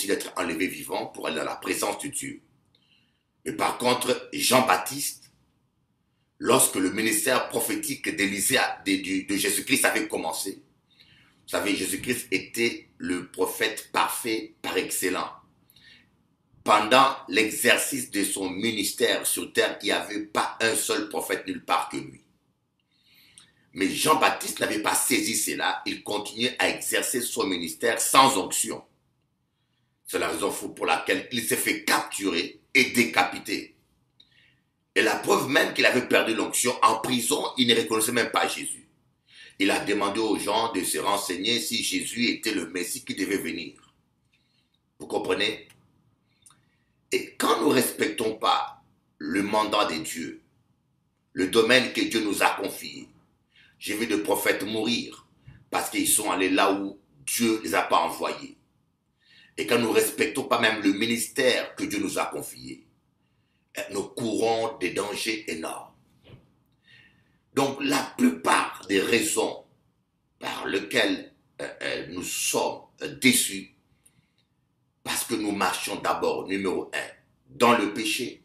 aussi d'être enlevé vivant pour aller dans la présence de Dieu. Mais par contre, Jean-Baptiste, lorsque le ministère prophétique d'Élisée, de Jésus-Christ avait commencé, vous savez, Jésus-Christ était le prophète parfait par excellence. Pendant l'exercice de son ministère sur terre, il n'y avait pas un seul prophète nulle part que lui. Mais Jean-Baptiste n'avait pas saisi cela, il continuait à exercer son ministère sans onction. C'est la raison pour laquelle il s'est fait capturer et décapiter. Et la preuve même qu'il avait perdu l'onction, en prison, il ne reconnaissait même pas Jésus. Il a demandé aux gens de se renseigner si Jésus était le Messie qui devait venir. Vous comprenez? Et quand nous ne respectons pas le mandat de Dieu, le domaine que Dieu nous a confié, j'ai vu des prophètes mourir parce qu'ils sont allés là où Dieu ne les a pas envoyés. Et quand nous ne respectons pas même le ministère que Dieu nous a confié, nous courons des dangers énormes. Donc la plupart des raisons par lesquelles nous sommes déçus, parce que nous marchons d'abord, numéro 1, dans le péché,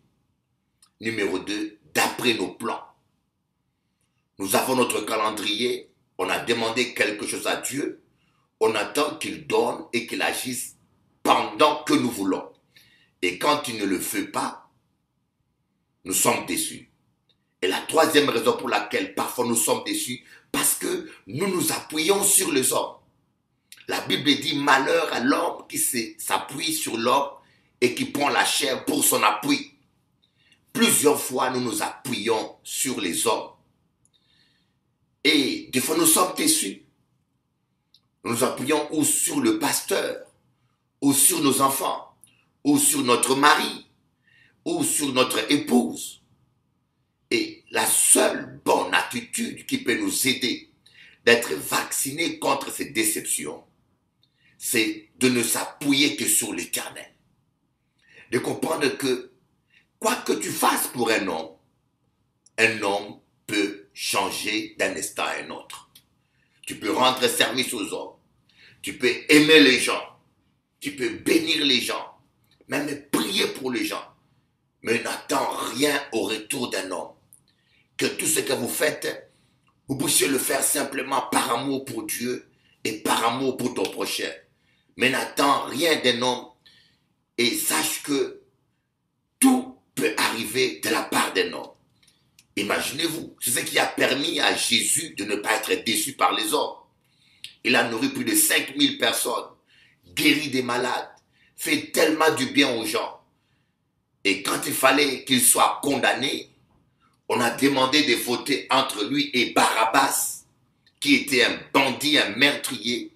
numéro 2, d'après nos plans. Nous avons notre calendrier, on a demandé quelque chose à Dieu, on attend qu'il donne et qu'il agisse pendant que nous voulons. Et quand il ne le fait pas, nous sommes déçus. Et la troisième raison pour laquelle parfois nous sommes déçus, parce que nous nous appuyons sur les hommes. La Bible dit malheur à l'homme qui s'appuie sur l'homme et qui prend la chair pour son appui. Plusieurs fois nous nous appuyons sur les hommes. Et des fois nous sommes déçus. Nous nous appuyons ou sur le pasteur, ou sur nos enfants, ou sur notre mari, ou sur notre épouse. Et la seule bonne attitude qui peut nous aider d'être vaccinés contre ces déceptions, c'est de ne s'appuyer que sur l'Éternel. De comprendre que, quoi que tu fasses pour un homme peut changer d'un instant à un autre. Tu peux rendre service aux hommes. Tu peux aimer les gens. Tu peux bénir les gens. Même prier pour les gens. Mais n'attends rien au retour d'un homme. Que tout ce que vous faites, vous puissiez le faire simplement par amour pour Dieu et par amour pour ton prochain. Mais n'attends rien d'un homme et sache que tout peut arriver de la part d'un homme. Imaginez-vous, c'est ce qui a permis à Jésus de ne pas être déçu par les hommes. Il a nourri plus de 5000 personnes, guéri des malades, fait tellement du bien aux gens. Et quand il fallait qu'il soit condamné, on a demandé de voter entre lui et Barabbas, qui était un bandit, un meurtrier.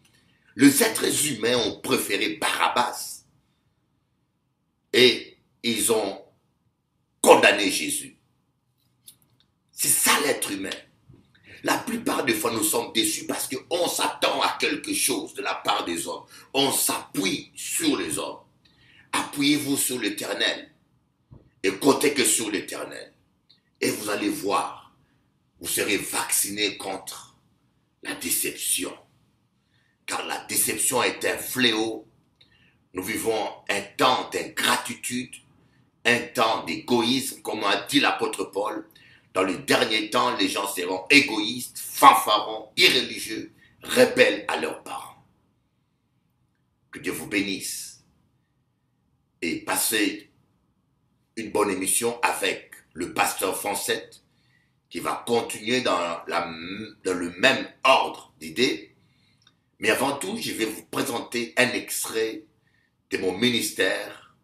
Les êtres humains ont préféré Barabbas. Et ils ont condamné Jésus. C'est ça l'être humain. La plupart des fois, nous sommes déçus parce qu'on s'attend à quelque chose de la part des hommes. On s'appuie sur les hommes. Appuyez-vous sur l'Éternel et comptez que sur l'Éternel. Et vous allez voir, vous serez vaccinés contre la déception. Car la déception est un fléau. Nous vivons un temps d'ingratitude, un temps d'égoïsme, comme a dit l'apôtre Paul. Dans les derniers temps, les gens seront égoïstes, fanfarons, irréligieux, rebelles à leurs parents. Que Dieu vous bénisse et passez une bonne émission avec le pasteur Foncette qui va continuer dans le même ordre d'idées. Mais avant tout, je vais vous présenter un extrait de mon ministère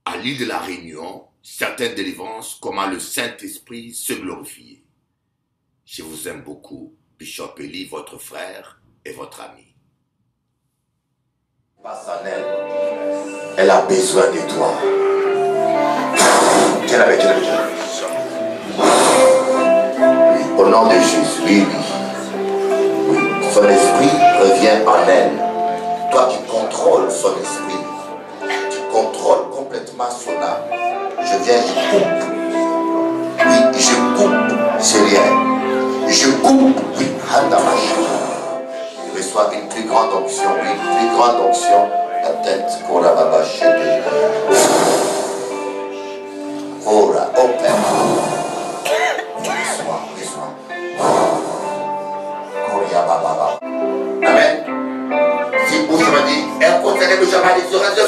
à l'île de la Réunion, certaines délivrances, comment le Saint-Esprit se glorifie. Je vous aime beaucoup, Bishop Eli, votre frère et votre ami. Passanel, elle a besoin de toi. Tiens avec, tiens avec. Oui, au nom de Jésus, oui, oui. Oui, son esprit revient en elle. Toi qui contrôles son esprit, tu contrôles complètement son âme. Je viens, je coupe. Oui, je coupe, c'est rien. Je coupe, oui, Handamash. Je reçois une plus grande onction, oui, une plus grande onction la tête, Kora Baba Shede. Kora, oh Père. Reçois. Koria Baba. Amen. Si vous me dites, un conseil de jamais sur un Dieu,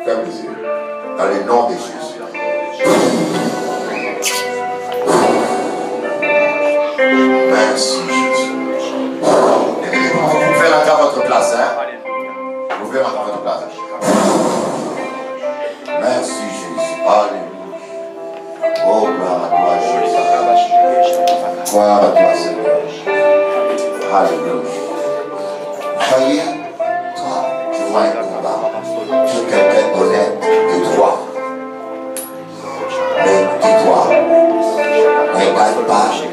ferme les yeux. Dans le nom de Jésus. Merci Jésus. Vous pouvez rentrer à votre place, hein? Vous pouvez rentrer à votre place. Merci Jésus. Alléluia. Oh, gloire à toi Jésus. Gloire à toi Seigneur. Alléluia. Voyez, toi, tu vois un combat. Tu es quelqu'un d'honnête, de droit. Mais dis-toi, regarde pas les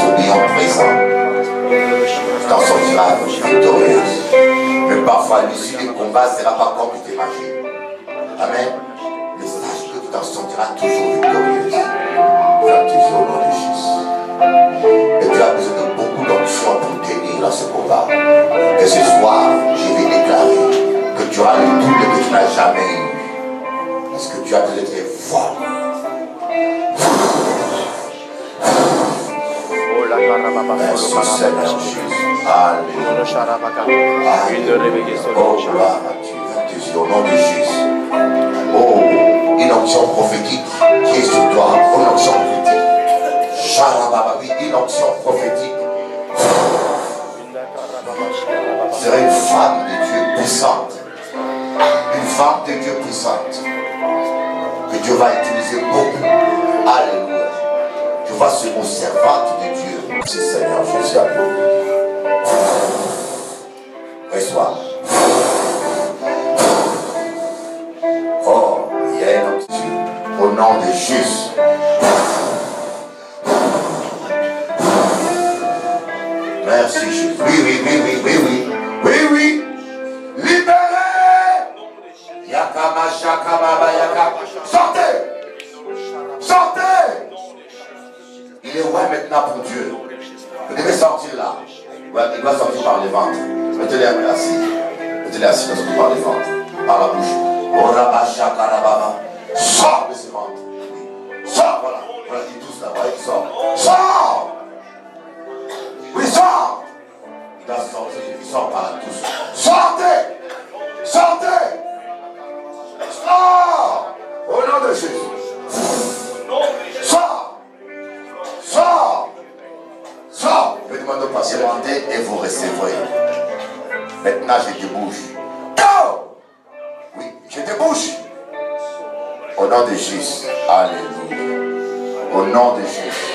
tourbillons présents. Tu t'en sortiras victorieuse. Mais parfois, l'issue du combat ne sera pas comme tu t'imagines. Amen. Mais sache que tu t'en sortiras toujours victorieuse. Vers tes yeux au nom de Jésus. Et tu as besoin de beaucoup d'options pour tenir dans ce combat. Et ce soir, je vais déclarer que tu auras le double que tu n'as jamais eu. Parce que tu as besoin d'être fort. Merci Seigneur Jésus. Alléluia. Oh, gloire à Dieu. Au nom de Jésus. Oh, une onction prophétique qui est sur toi. Une onction prophétique. Oui, une onction prophétique. Serait une femme de Dieu puissante. Une femme de Dieu puissante. Que Dieu va utiliser beaucoup. Alléluia. Tu vas se mot servante de Dieu. Merci Seigneur Jésus. Alléluia. Reçois. Oh, il y a un autre Dieu. Au nom de Jésus. Merci Jésus. Oui. Libérez. Yakama Shakama Yakama. Sortez. Il est ouais maintenant pour Dieu. Vous devez sortir là. Ouais, il doit sortir par les ventres. Mettez-les assis. Mettez-les assis, il doit sortir par les ventres. Par la bouche. Sors de ce ventre. Sors, voilà. Voilà, ils tous là. Voilà, ils sortent. Sors. Oui, sors. Il doit sortir. Il sort par là tous. Sortez. Sors. Au nom de Jésus. Sors. Je demande au pasteur de monter et vous recevrez. Maintenant, je débouche. Go! Oui, je débouche. Au nom de Jésus. Alléluia. Au nom de Jésus.